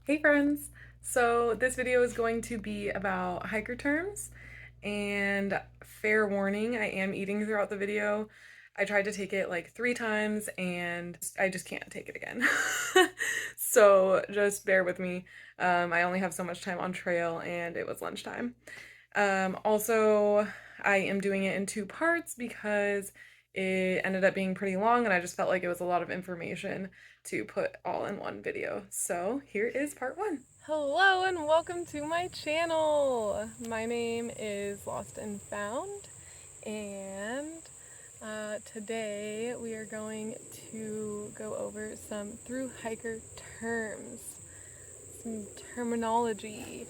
Hey friends! So this video is going to be about hiker terms, and fair warning, I am eating throughout the video. I tried to take it like 3 times and I just can't take it again. So just bear with me. I only have so much time on trail and it was lunchtime. Also, I am doing it in 2 parts because it ended up being pretty long and I just felt like it was a lot of information to put all in one video. So here is part 1. Hello and welcome to my channel. My name is Lost and Found, and today we are going to go over some through hiker terms, some terminology.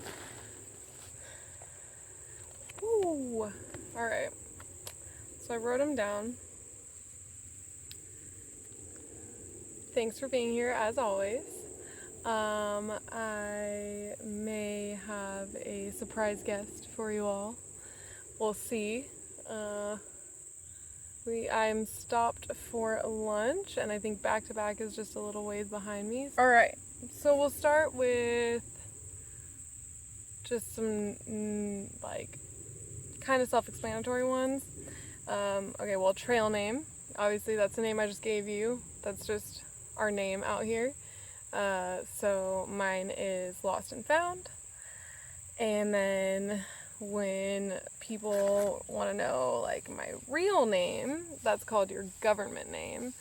Woo! Alright, so I wrote them down. Thanks for being here as always. I may have a surprise guest for you all. We'll see. I'm stopped for lunch, and I think back to back is just a little ways behind me. All right, so we'll start with just some like kind of self-explanatory ones. Okay, well, trail name. Obviously, that's the name I just gave you. That's just our name out here. So mine is Lost and Found. And then when people want to know like my real name, that's called your government name.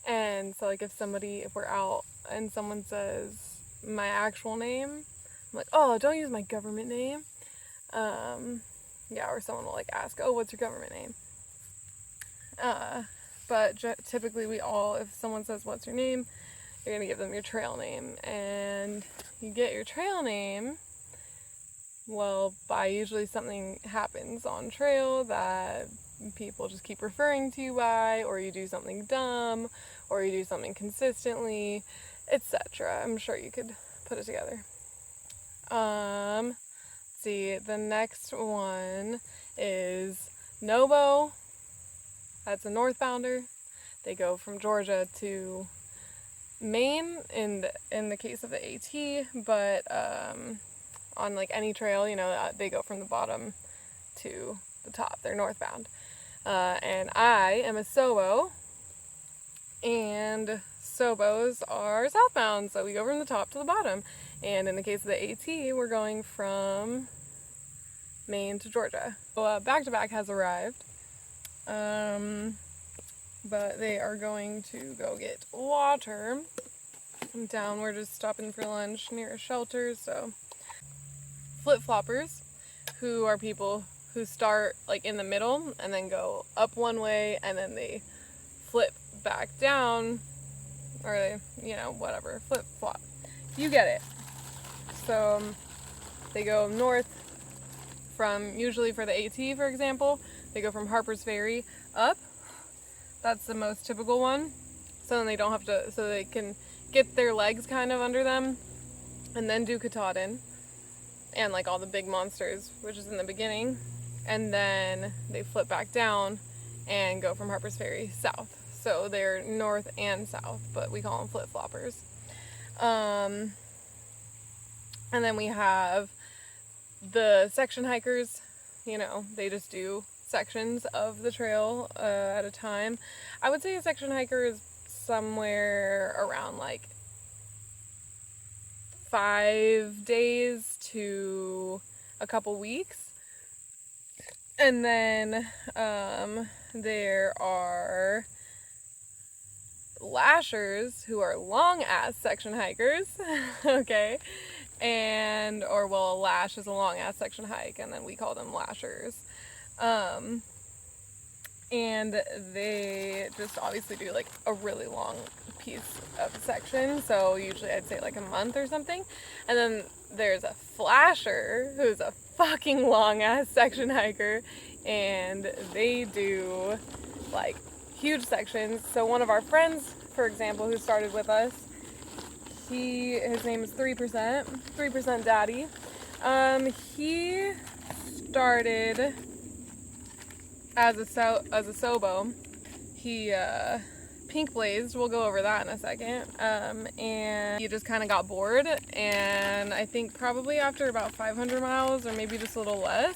And so like if we're out and someone says my actual name, I'm like, oh, don't use my government name. Yeah, or someone will like ask, oh, what's your government name? But typically if someone says what's your name, you're gonna give them your trail name, and you get your trail name, well, by usually something happens on trail that people just keep referring to you by, or you do something dumb, or you do something consistently, etc. I'm sure you could put it together. See, the next one is Nobo. That's a northbounder. They go from Georgia to Maine in the case of the AT, but on like any trail, they go from the bottom to the top. They're northbound. And I am a Sobo, and Sobos are southbound, so we go from the top to the bottom. And in the case of the AT, we're going from Maine to Georgia. So Back to Back has arrived, but they are going to go get water. I'm down. We're just stopping for lunch near a shelter, so flip-floppers, who are people who start like in the middle and then go up one way and then they flip back down, or whatever, flip-flop. You get it. So they go north from, usually for the AT, for example, they go from Harper's Ferry up. That's the most typical one. So then they don't have to, so they can get their legs kind of under them and then do Katahdin and like all the big monsters, which is in the beginning, and then they flip back down and go from Harper's Ferry south. So they're north and south, but we call them flip-floppers. And then we have the section hikers. They just do sections of the trail at a time. I would say a section hiker is somewhere around like 5 days to a couple weeks. And then there are lashers, who are long ass section hikers. Okay, a lash is a long ass section hike, and then we call them lashers. And they just obviously do like a really long piece of section, so usually I'd say like a month or something. And then there's a flasher, who's a fucking long ass section hiker, and they do like huge sections. So one of our friends, for example, who started with us, his name is 3% Daddy. He started as a Sobo. He Pink Blazed, we'll go over that in a second. And he just kind of got bored, and I think probably after about 500 miles or maybe just a little less,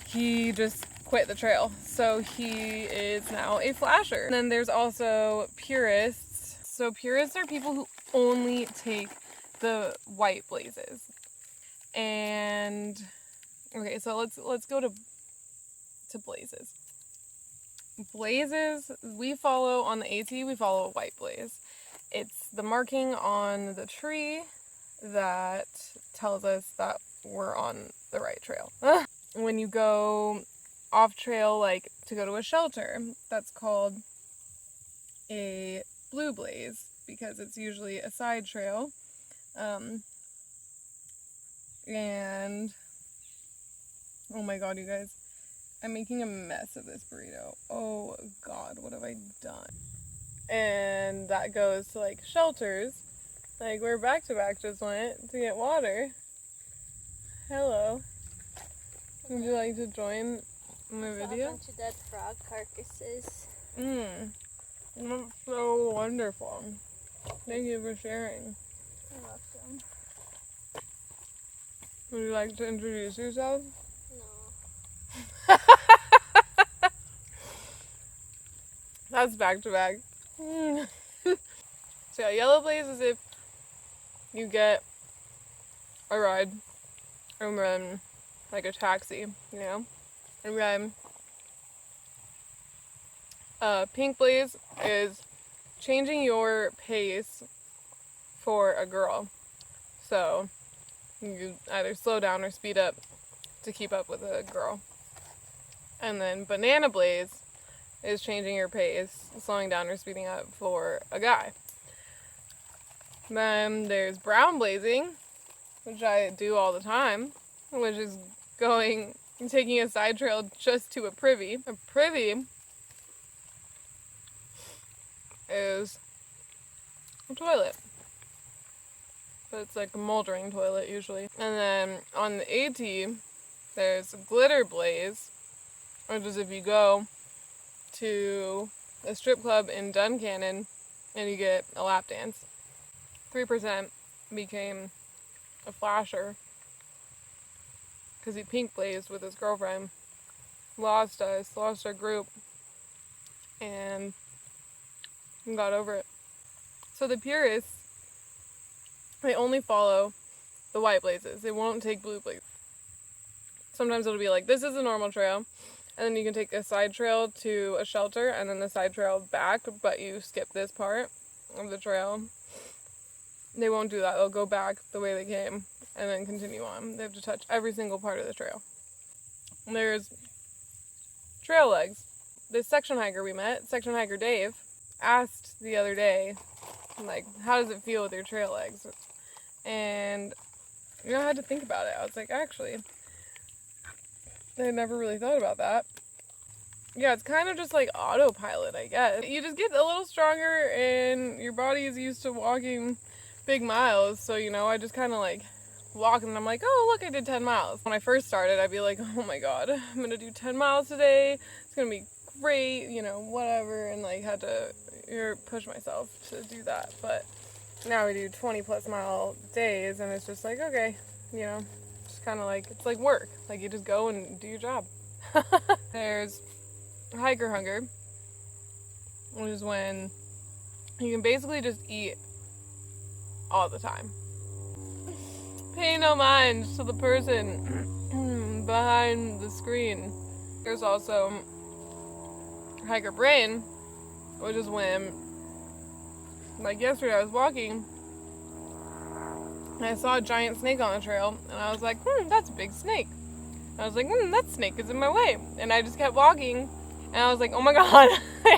he just quit the trail. So he is now a flasher. And then there's also purists. So purists are people who only take the white blazes. And okay, so let's go to blazes. Blazes, we follow on the AT, we follow a white blaze. It's the marking on the tree that tells us that we're on the right trail. When you go off trail, like to go to a shelter, that's called a blue blaze because it's usually a side trail. And oh my god, you guys, I'm making a mess of this burrito. Oh god, what have I done? And that goes to like shelters, like where Back to Back just went to get water. Hello. Would you like to join my video? A bunch of dead frog carcasses. That's so wonderful. Thank you for sharing. You're welcome. Would you like to introduce yourself? No. That's Back to Back. So yeah, yellow blaze is if you get a ride and run like a taxi, you know, and run. Pink blaze is changing your pace for a girl. So you either slow down or speed up to keep up with a girl. And then banana blaze is changing your pace, slowing down or speeding up for a guy. Then there's brown blazing, which I do all the time, which is taking a side trail just to a privy. A privy is a toilet, but it's like a moldering toilet usually. And then on the AT, there's glitter blaze, which is if you go to a strip club in Duncannon and you get a lap dance. 3% became a flasher because he pink blazed with his girlfriend, lost our group, and got over it. So the purists, they only follow the white blazes. They won't take blue blazes. Sometimes it'll be like, this is a normal trail, and then you can take a side trail to a shelter, and then the side trail back, but you skip this part of the trail. They won't do that. They'll go back the way they came, and then continue on. They have to touch every single part of the trail. There's trail legs. This section hiker we met, section hiker Dave, asked the other day, like, how does it feel with your trail legs? And, you know, I had to think about it. I was like, actually, I never really thought about that. Yeah, it's kind of just like autopilot, I guess. You just get a little stronger and your body is used to walking big miles. So, you know, I just kind of like walk and I'm like, oh, look, I did 10 miles. When I first started, I'd be like, oh my God, I'm going to do 10 miles today. It's going to be great, you know, whatever. And like had to push myself to do that. But now we do 20 plus mile days and it's just like, okay, you know, just kind of like, it's like work. Like you just go and do your job. There's hiker hunger, which is when you can basically just eat all the time. Pay no mind to the person behind the screen. There's also hiker brain, which is when, like yesterday I was walking and I saw a giant snake on the trail and I was like, that's a big snake. I was like, that snake is in my way. And I just kept walking and I was like, oh my God,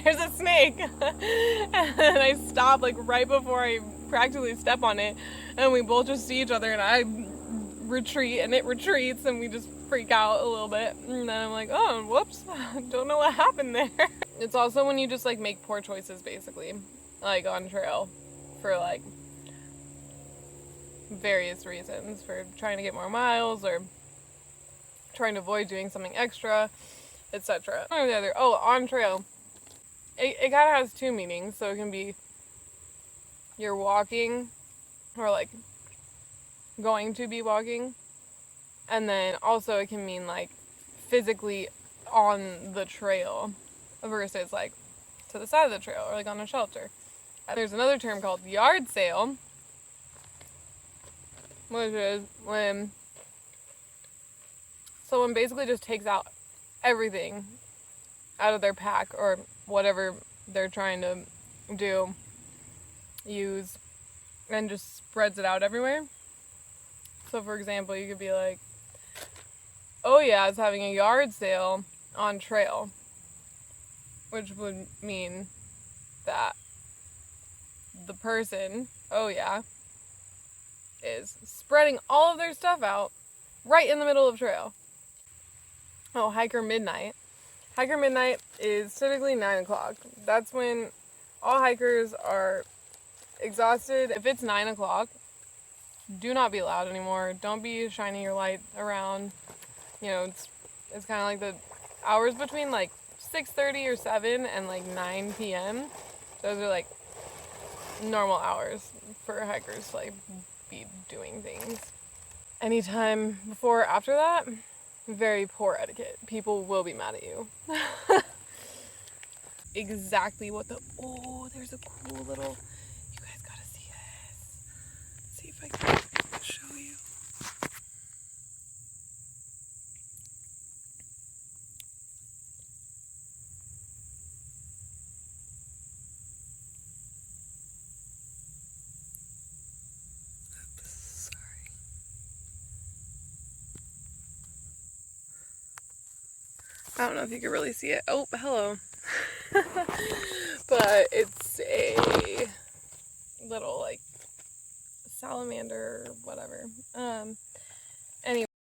there's a snake. And I stopped like right before I practically step on it. And we both just see each other and I retreat and it retreats and we just freak out a little bit. And then I'm like, oh, whoops, don't know what happened there. It's also when you just like make poor choices basically, like on trail for like various reasons, for trying to get more miles or trying to avoid doing something extra, etc. Or the other. Oh, on trail, it kind of has two meanings. So it can be you're walking or like going to be walking. And then also it can mean like physically on the trail versus like to the side of the trail or like on a shelter. And there's another term called yard sale, which is when someone basically just takes out everything out of their pack or whatever they're trying to use, and just spreads it out everywhere. So for example, you could be like, oh yeah, it's having a yard sale on trail, which would mean that the person, oh yeah, is spreading all of their stuff out right in the middle of trail. Oh, hiker midnight. Hiker midnight is typically 9 o'clock. That's when all hikers are exhausted. If it's 9 o'clock, do not be loud anymore. Don't be shining your light around. You know, it's kind of like the hours between like 6:30 or 7 and like 9 p.m. Those are like normal hours for hikers to like be doing things. Anytime before or after that, very poor etiquette. People will be mad at you. Exactly what the, oh, there's a cool little, you guys gotta see this. Let's see if I can show you. Sorry. I don't know if you can really see it. Oh, hello. But it's a little like salamander or whatever. Anyway.